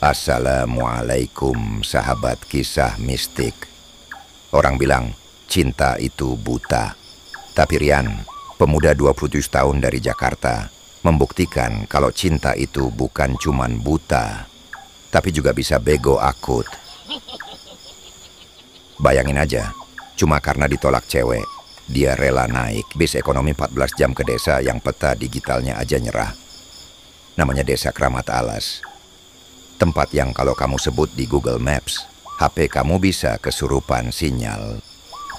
Assalamualaikum sahabat kisah mistik. Orang bilang cinta itu buta. Tapi Rian, pemuda 27 tahun dari Jakarta, membuktikan kalau cinta itu bukan cuman buta, tapi juga bisa bego akut. Bayangin aja, cuma karena ditolak cewek, dia rela naik bis ekonomi 14 jam ke desa yang peta digitalnya aja nyerah. Namanya Desa Kramat Alas. Tempat yang kalau kamu sebut di Google Maps, HP kamu bisa kesurupan sinyal.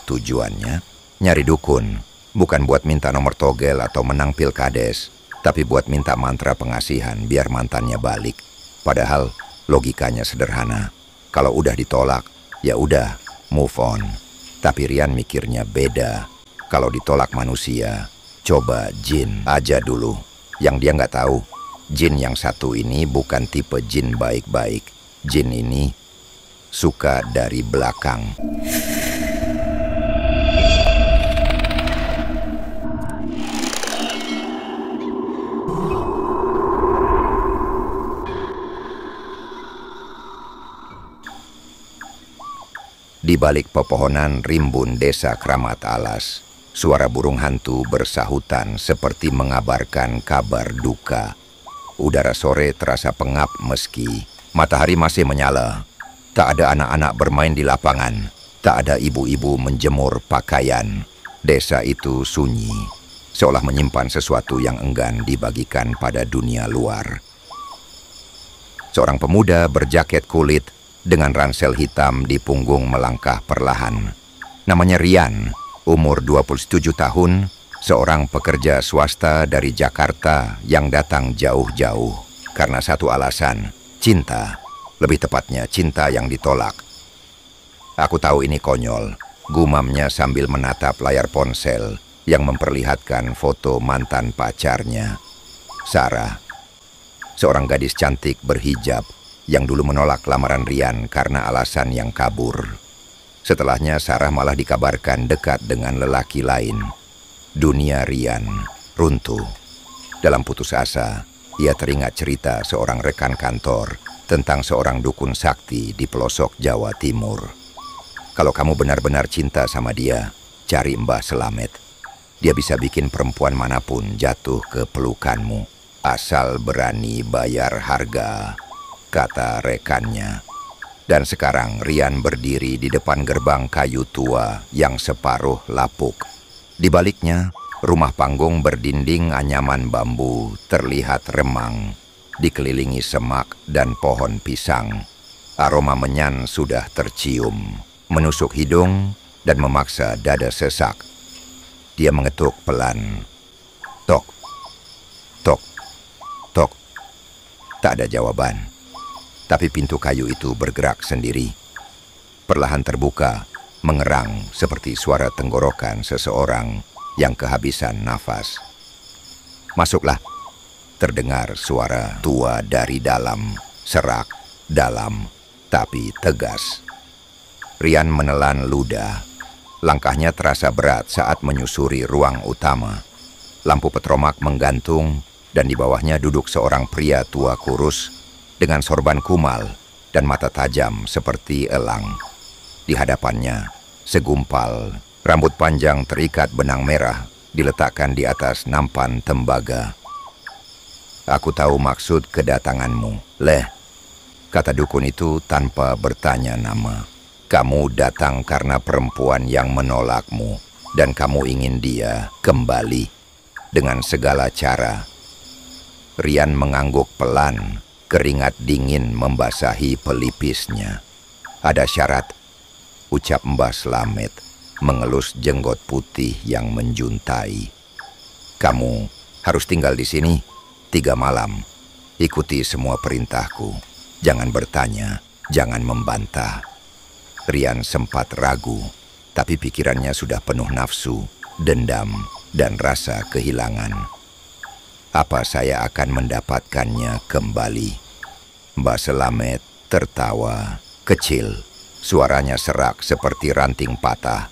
Tujuannya, nyari dukun. Bukan buat minta nomor togel atau menang pilkades, tapi buat minta mantra pengasihan biar mantannya balik. Padahal logikanya sederhana. Kalau udah ditolak, ya udah, move on. Tapi Rian mikirnya beda. Kalau ditolak manusia, coba jin aja dulu. Yang dia nggak tahu, jin yang satu ini bukan tipe jin baik-baik. Jin ini suka dari belakang. Di balik pepohonan rimbun Desa Kramat Alas, suara burung hantu bersahutan seperti mengabarkan kabar duka. Udara sore terasa pengap meski matahari masih menyala. Tak ada anak-anak bermain di lapangan. Tak ada ibu-ibu menjemur pakaian. Desa itu sunyi, seolah menyimpan sesuatu yang enggan dibagikan pada dunia luar. Seorang pemuda berjaket kulit dengan ransel hitam di punggung melangkah perlahan. Namanya Rian, umur 27 tahun, seorang pekerja swasta dari Jakarta yang datang jauh-jauh karena satu alasan, cinta. Lebih tepatnya cinta yang ditolak. Aku tahu ini konyol, gumamnya sambil menatap layar ponsel yang memperlihatkan foto mantan pacarnya, Sarah. Seorang gadis cantik berhijab yang dulu menolak lamaran Rian karena alasan yang kabur. Setelahnya Sarah malah dikabarkan dekat dengan lelaki lain. Dunia Rian runtuh. Dalam putus asa, ia teringat cerita seorang rekan kantor tentang seorang dukun sakti di pelosok Jawa Timur. Kalau kamu benar-benar cinta sama dia, cari Mbah Selamet. Dia bisa bikin perempuan manapun jatuh ke pelukanmu, asal berani bayar harga, kata rekannya. Dan sekarang Rian berdiri di depan gerbang kayu tua yang separuh lapuk. Di baliknya, rumah panggung berdinding anyaman bambu terlihat remang, dikelilingi semak dan pohon pisang. Aroma menyan sudah tercium, menusuk hidung dan memaksa dada sesak. Dia mengetuk pelan. Tok, tok, tok. Tak ada jawaban. Tapi pintu kayu itu bergerak sendiri. Perlahan terbuka, mengerang seperti suara tenggorokan seseorang yang kehabisan nafas. Masuklah. Terdengar suara tua dari dalam, serak, dalam, tapi tegas. Rian menelan ludah. Langkahnya terasa berat saat menyusuri ruang utama. Lampu petromak menggantung dan di bawahnya duduk seorang pria tua kurus dengan sorban kumal dan mata tajam seperti elang. Di hadapannya, segumpal rambut panjang terikat benang merah diletakkan di atas nampan tembaga. Aku tahu maksud kedatanganmu, Leh, kata dukun itu tanpa bertanya nama. Kamu datang karena perempuan yang menolakmu dan kamu ingin dia kembali dengan segala cara. Rian mengangguk pelan. Keringat dingin membasahi pelipisnya. Ada syarat, ucap Mbah Slamet, mengelus jenggot putih yang menjuntai. Kamu harus tinggal di sini 3 malam. Ikuti semua perintahku. Jangan bertanya, jangan membantah. Rian sempat ragu, tapi pikirannya sudah penuh nafsu, dendam, dan rasa kehilangan. Apa saya akan mendapatkannya kembali? Mbah Selamet tertawa kecil. Suaranya serak seperti ranting patah.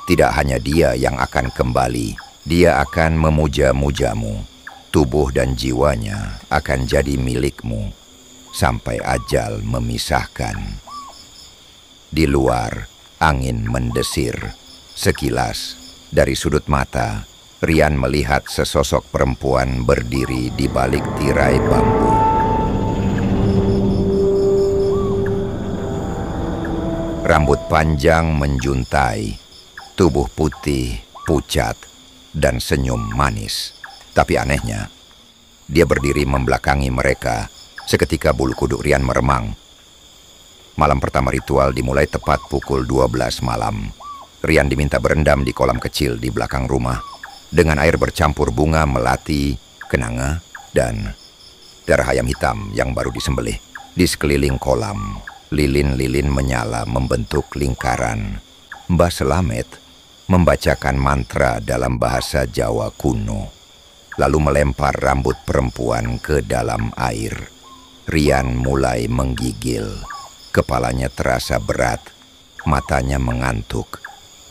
Tidak hanya dia yang akan kembali, dia akan memuja-mujamu. Tubuh dan jiwanya akan jadi milikmu. sampai ajal memisahkan. Di luar, angin mendesir. Sekilas, dari sudut mata, Rian melihat sesosok perempuan berdiri di balik tirai bambu. Rambut panjang menjuntai, tubuh putih, pucat, dan senyum manis. Tapi anehnya, dia berdiri membelakangi mereka. Seketika bulu kuduk Rian meremang. Malam pertama ritual dimulai tepat pukul 12 malam. Rian diminta berendam di kolam kecil di belakang rumah dengan air bercampur bunga melati, kenanga, dan darah ayam hitam yang baru disembelih. Di sekeliling kolam, lilin-lilin menyala membentuk lingkaran. Mbah Selamet membacakan mantra dalam bahasa Jawa kuno, lalu melempar rambut perempuan ke dalam air. Rian mulai menggigil. Kepalanya terasa berat, matanya mengantuk,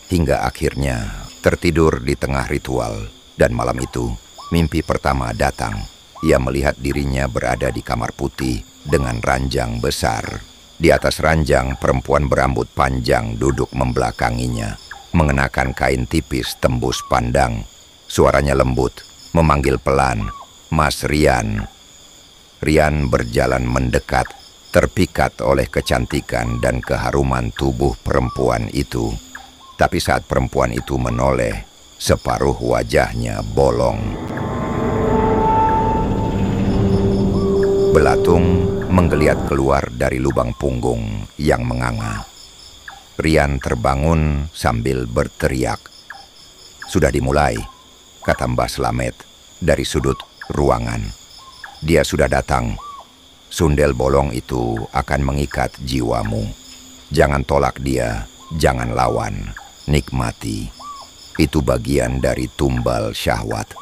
hingga akhirnya tertidur di tengah ritual. Dan malam itu, mimpi pertama datang. Ia melihat dirinya berada di kamar putih dengan ranjang besar. Di atas ranjang, perempuan berambut panjang duduk membelakanginya, mengenakan kain tipis tembus pandang. Suaranya lembut, memanggil pelan, "Mas Rian." Rian berjalan mendekat, terpikat oleh kecantikan dan keharuman tubuh perempuan itu. Tapi saat perempuan itu menoleh, separuh wajahnya bolong. Belatung menggeliat keluar dari lubang punggung yang menganga. Rian terbangun sambil berteriak. "Sudah dimulai," kata Mbah Selamet dari sudut ruangan. "Dia sudah datang. Sundel bolong itu akan mengikat jiwamu. Jangan tolak dia, jangan lawan. Nikmati. Itu bagian dari tumbal syahwat."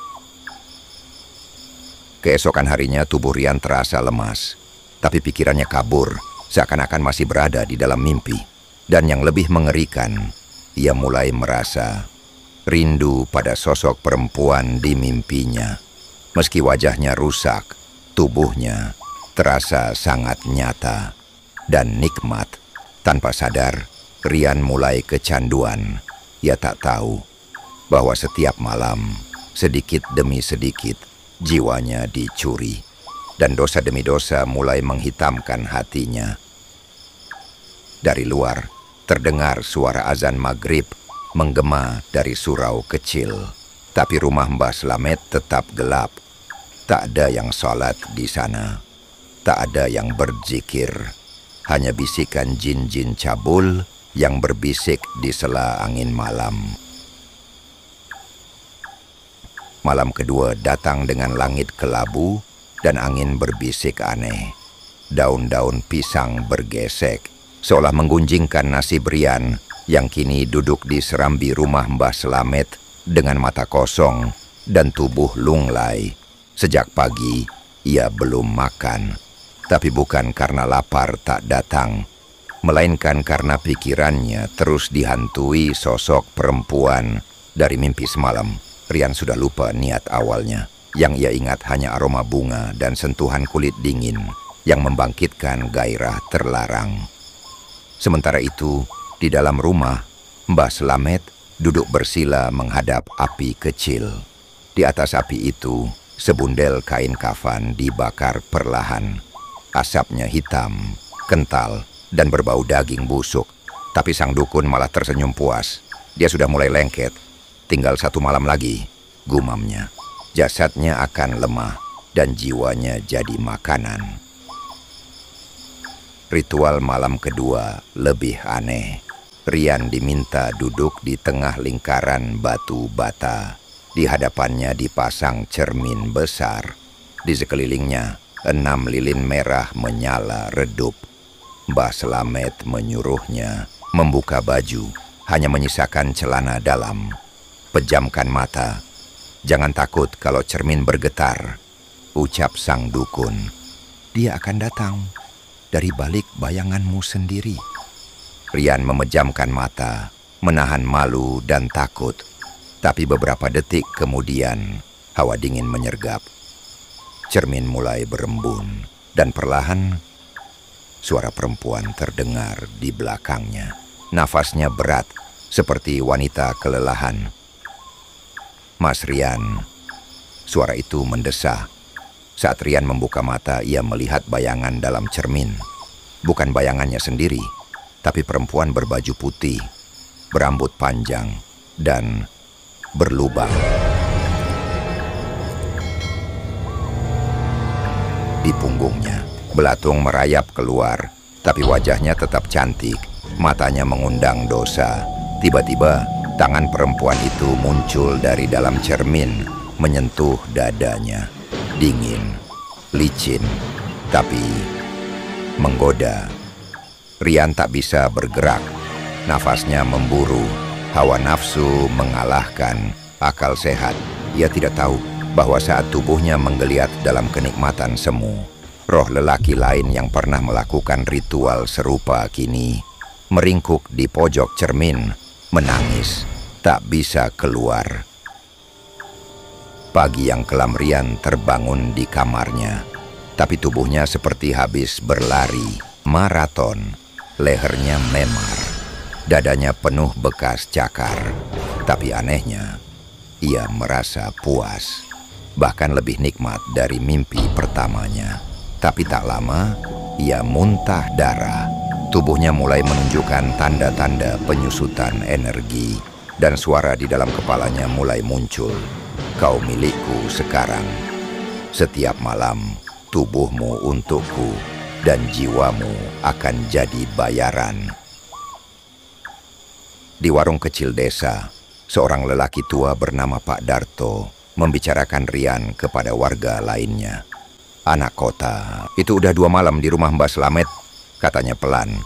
Keesokan harinya tubuh Rian terasa lemas, tapi pikirannya kabur, seakan-akan masih berada di dalam mimpi. Dan yang lebih mengerikan, ia mulai merasa rindu pada sosok perempuan di mimpinya. Meski wajahnya rusak, tubuhnya terasa sangat nyata dan nikmat. Tanpa sadar, Rian mulai kecanduan. Ia tak tahu bahwa setiap malam, sedikit demi sedikit, jiwanya dicuri. Dan dosa demi dosa mulai menghitamkan hatinya. Dari luar, terdengar suara azan maghrib menggema dari surau kecil. Tapi rumah Mbah Selamet tetap gelap. Tak ada yang sholat di sana. Tak ada yang berzikir. Hanya bisikan jin-jin cabul yang berbisik di sela angin malam. Malam kedua datang dengan langit kelabu dan angin berbisik aneh. Daun-daun pisang bergesek, seolah menggunjingkan nasib Rian yang kini duduk di serambi rumah Mbah Selamet dengan mata kosong dan tubuh lunglai. Sejak pagi, ia belum makan. Tapi bukan karena lapar tak datang, melainkan karena pikirannya terus dihantui sosok perempuan. Dari mimpi semalam, Rian sudah lupa niat awalnya. Yang ia ingat hanya aroma bunga dan sentuhan kulit dingin yang membangkitkan gairah terlarang. Sementara itu, di dalam rumah, Mbah Selamet duduk bersila menghadap api kecil. Di atas api itu, sebundel kain kafan dibakar perlahan. Asapnya hitam, kental, dan berbau daging busuk. Tapi sang dukun malah tersenyum puas. Dia sudah mulai lengket. Tinggal 1 malam lagi, gumamnya. Jasadnya akan lemah dan jiwanya jadi makanan. Ritual malam kedua lebih aneh. Rian diminta duduk di tengah lingkaran batu bata. Di hadapannya dipasang cermin besar. Di sekelilingnya, 6 lilin merah menyala redup. Mbah Selamet menyuruhnya membuka baju, hanya menyisakan celana dalam. "Pejamkan mata. Jangan takut kalau cermin bergetar," ucap sang dukun. "Dia akan datang dari balik bayanganmu sendiri." Rian memejamkan mata, menahan malu dan takut. Tapi beberapa detik kemudian, hawa dingin menyergap. Cermin mulai berembun, dan perlahan Suara perempuan terdengar di belakangnya. Nafasnya berat, seperti wanita kelelahan. "Mas Rian." Suara itu mendesah. Saat Rian membuka mata, ia melihat bayangan dalam cermin. Bukan bayangannya sendiri, tapi perempuan berbaju putih, berambut panjang, dan berlubang. Di punggungnya, belatung merayap keluar, tapi wajahnya tetap cantik. Matanya mengundang dosa. Tiba-tiba, tangan perempuan itu muncul dari dalam cermin, menyentuh dadanya. Dingin, licin, tapi menggoda. Rian tak bisa bergerak. Nafasnya memburu. Hawa nafsu mengalahkan akal sehat. Ia tidak tahu bahwa saat tubuhnya menggeliat dalam kenikmatan semu, roh lelaki lain yang pernah melakukan ritual serupa kini meringkuk di pojok cermin, menangis, tak bisa keluar. Pagi yang kelam, Rian terbangun di kamarnya, tapi tubuhnya seperti habis berlari maraton. Lehernya memar, dadanya penuh bekas cakar, tapi anehnya, ia merasa puas, bahkan lebih nikmat dari mimpi pertamanya. Tapi tak lama, ia muntah darah. Tubuhnya mulai menunjukkan tanda-tanda penyusutan energi, dan suara di dalam kepalanya mulai muncul. "Kau milikku sekarang. Setiap malam, tubuhmu untukku, dan jiwamu akan jadi bayaran." Di warung kecil desa, seorang lelaki tua bernama Pak Darto membicarakan Rian kepada warga lainnya. "Anak kota, itu udah 2 malam di rumah Mbak Slamet," katanya pelan.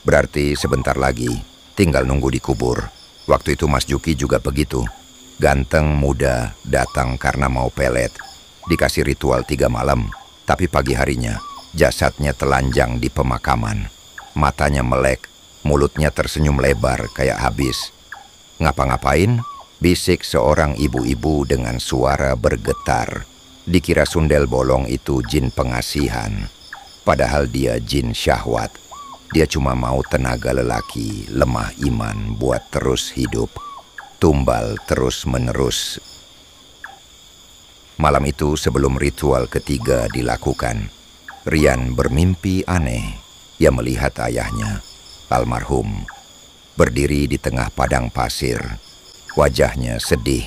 "Berarti sebentar lagi, tinggal nunggu dikubur." Waktu itu Mas Juki juga begitu. Ganteng, muda, datang karena mau pelet. Dikasih ritual 3 malam, tapi pagi harinya, jasadnya telanjang di pemakaman. Matanya melek, mulutnya tersenyum lebar kayak habis. "Ngapa-ngapain?" bisik seorang ibu-ibu dengan suara bergetar. Dikira sundel bolong itu jin pengasihan, padahal dia jin syahwat. Dia cuma mau tenaga lelaki lemah iman buat terus hidup, tumbal terus-menerus. Malam itu sebelum ritual ketiga dilakukan, Rian bermimpi aneh. Ia melihat ayahnya, almarhum, berdiri di tengah padang pasir. Wajahnya sedih.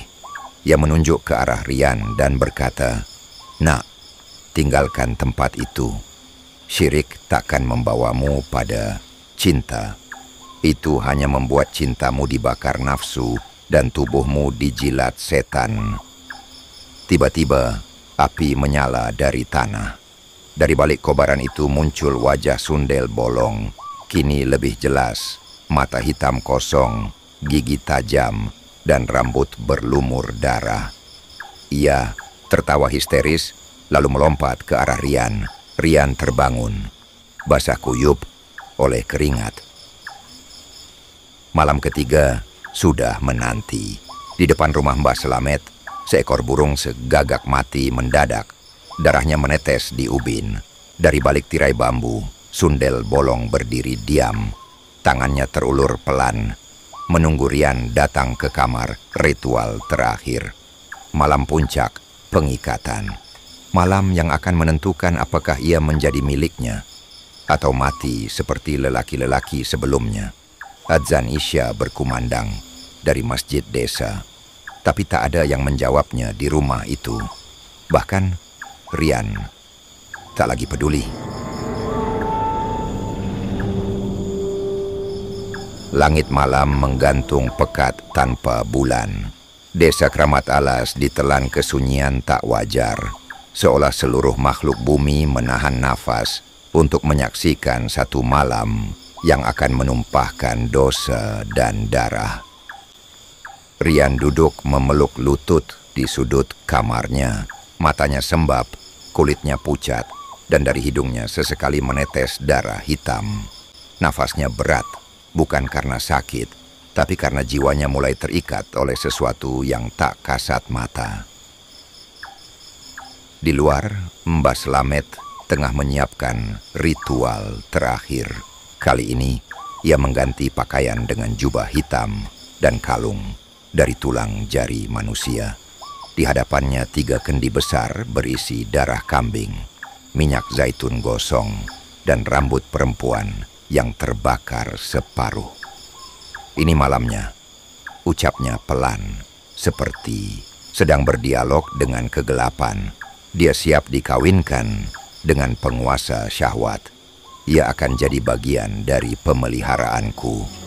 Ia menunjuk ke arah Rian dan berkata, "Nak, tinggalkan tempat itu. Syirik takkan membawamu pada cinta. Itu hanya membuat cintamu dibakar nafsu dan tubuhmu dijilat setan." Tiba-tiba, api menyala dari tanah. Dari balik kobaran itu muncul wajah sundel bolong, kini lebih jelas, mata hitam kosong, gigi tajam, dan rambut berlumur darah. Ia tertawa histeris, lalu melompat ke arah Rian. Rian terbangun, basah kuyup oleh keringat. Malam ketiga sudah menanti. Di depan rumah Mbak Slamet, seekor burung segagak mati mendadak. Darahnya menetes di ubin. Dari balik tirai bambu, sundel bolong berdiri diam. Tangannya terulur pelan, menunggu Rian datang ke kamar. Ritual terakhir. Malam puncak, pengikatan. Malam yang akan menentukan apakah ia menjadi miliknya atau mati seperti lelaki-lelaki sebelumnya. Adzan Isya berkumandang dari masjid desa, tapi tak ada yang menjawabnya di rumah itu. Bahkan Rian tak lagi peduli. Langit malam menggantung pekat tanpa bulan. Desa Kramat Alas ditelan kesunyian tak wajar, seolah seluruh makhluk bumi menahan nafas untuk menyaksikan satu malam yang akan menumpahkan dosa dan darah. Rian duduk memeluk lutut di sudut kamarnya. Matanya sembab, kulitnya pucat, dan dari hidungnya sesekali menetes darah hitam. Nafasnya berat, bukan karena sakit, tapi karena jiwanya mulai terikat oleh sesuatu yang tak kasat mata. Di luar, Mbak Slamet tengah menyiapkan ritual terakhir. Kali ini, ia mengganti pakaian dengan jubah hitam dan kalung dari tulang jari manusia. Di hadapannya 3 kendi besar berisi darah kambing, minyak zaitun gosong, dan rambut perempuan yang terbakar separuh. Ini malamnya, ucapnya pelan, seperti sedang berdialog dengan kegelapan. Dia siap dikawinkan dengan penguasa syahwat. Ia akan jadi bagian dari pemeliharaanku.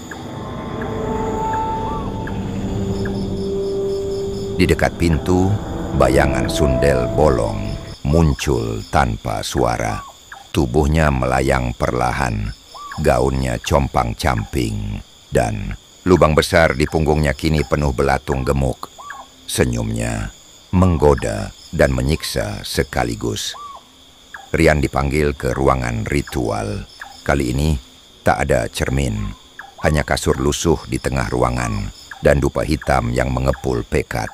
Di dekat pintu, bayangan Sundel Bolong muncul tanpa suara. Tubuhnya melayang perlahan, gaunnya compang-camping, dan lubang besar di punggungnya kini penuh belatung gemuk. Senyumnya menggoda dan menyiksa sekaligus. Rian dipanggil ke ruangan ritual. Kali ini tak ada cermin, hanya kasur lusuh di tengah ruangan dan dupa hitam yang mengepul pekat.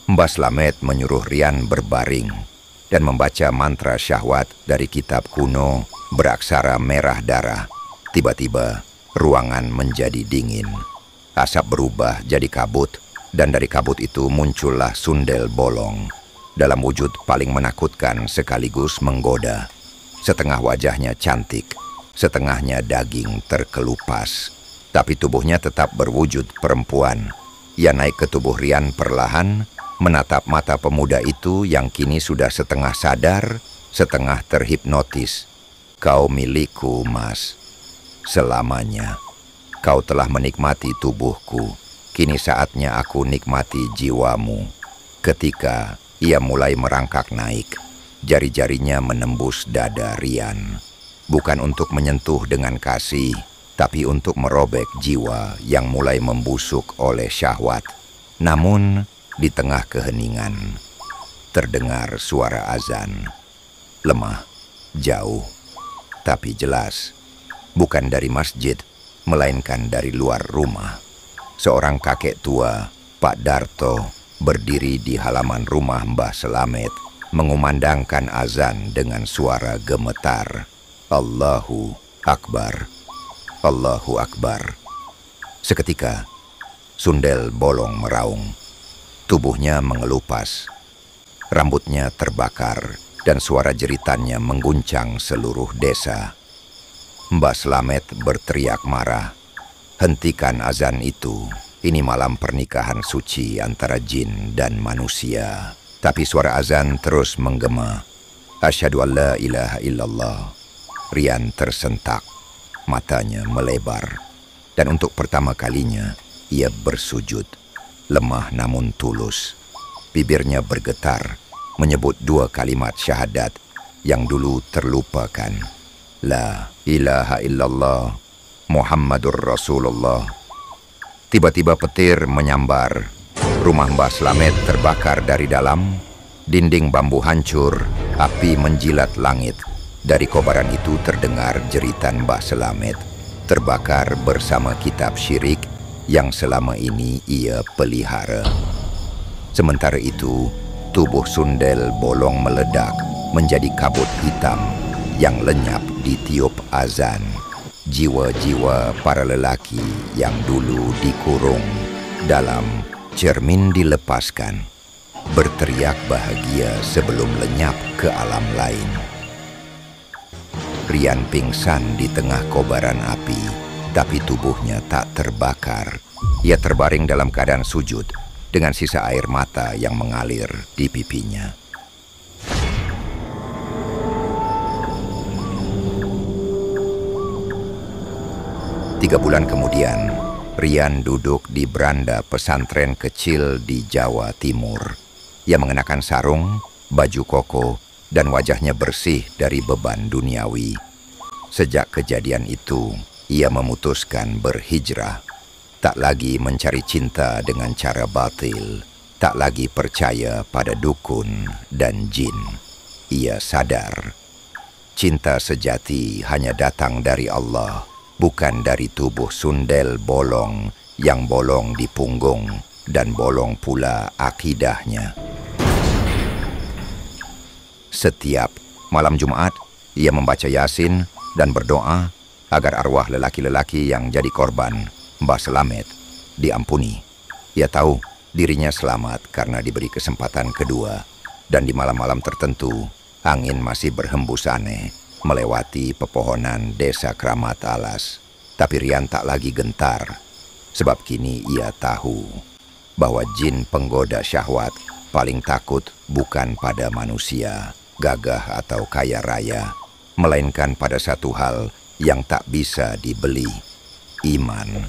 Mbah Slamet menyuruh Rian berbaring dan membaca mantra syahwat dari kitab kuno beraksara merah darah. Tiba-tiba ruangan menjadi dingin. Asap berubah jadi kabut, dan dari kabut itu muncullah Sundel Bolong dalam wujud paling menakutkan sekaligus menggoda. Setengah wajahnya cantik, setengahnya daging terkelupas, tapi tubuhnya tetap berwujud perempuan. Ia naik ke tubuh Rian perlahan, menatap mata pemuda itu yang kini sudah setengah sadar, setengah terhipnotis. Kau milikku, Mas. Selamanya. Kau telah menikmati tubuhku. Kini saatnya aku nikmati jiwamu. Ketika ia mulai merangkak naik, jari-jarinya menembus dada Rian. Bukan untuk menyentuh dengan kasih, tapi untuk merobek jiwa yang mulai membusuk oleh syahwat. Namun, di tengah keheningan, terdengar suara azan. Lemah, jauh, tapi jelas. Bukan dari masjid, melainkan dari luar rumah. Seorang kakek tua, Pak Darto, berdiri di halaman rumah Mbah Slamet, mengumandangkan azan dengan suara gemetar. Allahu Akbar, Allahu Akbar. Seketika, Sundel Bolong meraung. Tubuhnya mengelupas, rambutnya terbakar, dan suara jeritannya mengguncang seluruh desa. Mbah Slamet berteriak marah. Hentikan azan itu. Ini malam pernikahan suci antara jin dan manusia. Tapi suara azan terus menggema. Asyhadu an la ilaha illallah. Rian tersentak. Matanya melebar. Dan untuk pertama kalinya, ia bersujud. Lemah namun tulus. Bibirnya bergetar, menyebut 2 kalimat syahadat yang dulu terlupakan. La ilaha illallah. Muhammadur Rasulullah. Tiba-tiba petir menyambar. Rumah Mbah Slamet terbakar dari dalam. Dinding bambu hancur. Api menjilat langit. Dari kobaran itu terdengar jeritan Mbah Slamet. Terbakar bersama kitab syirik yang selama ini ia pelihara. Sementara itu, tubuh Sundel Bolong meledak menjadi kabut hitam yang lenyap ditiup azan. Jiwa-jiwa para lelaki yang dulu dikurung dalam cermin dilepaskan, berteriak bahagia sebelum lenyap ke alam lain. Rian pingsan di tengah kobaran api, tapi tubuhnya tak terbakar. Ia terbaring dalam keadaan sujud dengan sisa air mata yang mengalir di pipinya. 3 bulan kemudian, Rian duduk di beranda pesantren kecil di Jawa Timur. Ia mengenakan sarung, baju koko, dan wajahnya bersih dari beban duniawi. Sejak kejadian itu, ia memutuskan berhijrah. Tak lagi mencari cinta dengan cara batil, tak lagi percaya pada dukun dan jin. Ia sadar, cinta sejati hanya datang dari Allah, bukan dari tubuh Sundel Bolong yang bolong di punggung dan bolong pula akidahnya. Setiap malam Jumat, Ia membaca Yasin dan berdoa agar arwah lelaki-lelaki yang jadi korban Mbah Selamet diampuni. Ia tahu dirinya selamat karena diberi kesempatan kedua, dan di malam-malam tertentu angin masih berhembus aneh melewati pepohonan desa Kramat Alas. Tapi Rian tak lagi gentar, sebab kini ia tahu bahwa jin penggoda syahwat paling takut bukan pada manusia, gagah atau kaya raya, melainkan pada satu hal yang tak bisa dibeli, iman.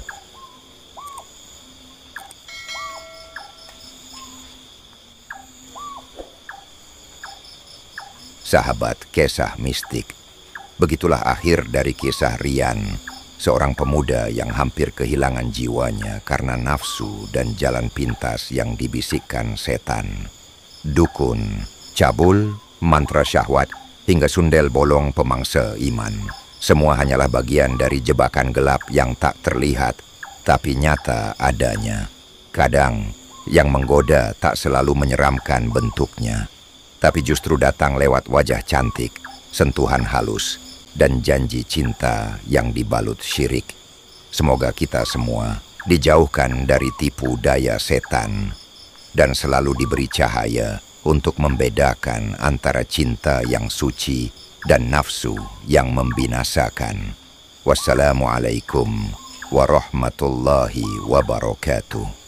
Sahabat kisah mistik, begitulah akhir dari kisah Rian, seorang pemuda yang hampir kehilangan jiwanya karena nafsu dan jalan pintas yang dibisikkan setan. Dukun, cabul, mantra syahwat, hingga sundel bolong pemangsa iman. Semua hanyalah bagian dari jebakan gelap yang tak terlihat, tapi nyata adanya. Kadang, yang menggoda tak selalu menyeramkan bentuknya, tapi justru datang lewat wajah cantik, sentuhan halus, dan janji cinta yang dibalut syirik. Semoga kita semua dijauhkan dari tipu daya setan dan selalu diberi cahaya untuk membedakan antara cinta yang suci dan nafsu yang membinasakan. Wassalamualaikum warahmatullahi wabarakatuh.